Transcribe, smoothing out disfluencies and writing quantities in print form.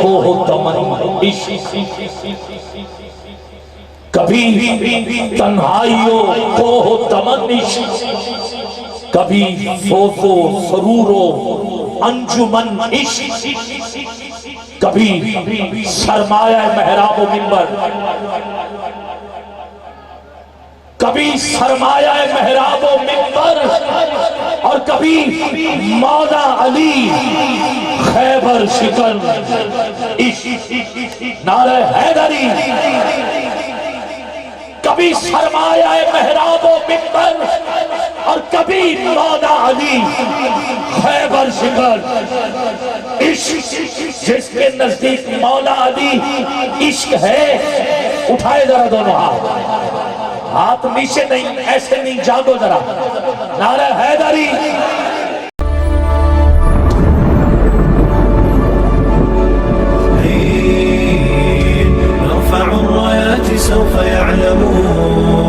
کو ہو تمن عشق، کبھی تنہائیوں کو ہو تمن عشق، کبھی فوز و سرور و انجمن عشق، کبھی سرمایہ محراب و منبر، کبھی سرمایہ محراب و منبر، اور کبھی مولا علی خیبر شکن عشق، نعرہ حیدری، کبھی سرمایہ محراب و منبر اور کبھی مولا علی خیبر شکن عشق۔ جس کے نزدیک مولا علی عشق ہے، اٹھائے ذرا دونوں ہاتھ نیچے نہیں، ایسے نہیں، جاگو ذرا، نعرہ حیدری۔ نرفع الرايات سوف يعلمون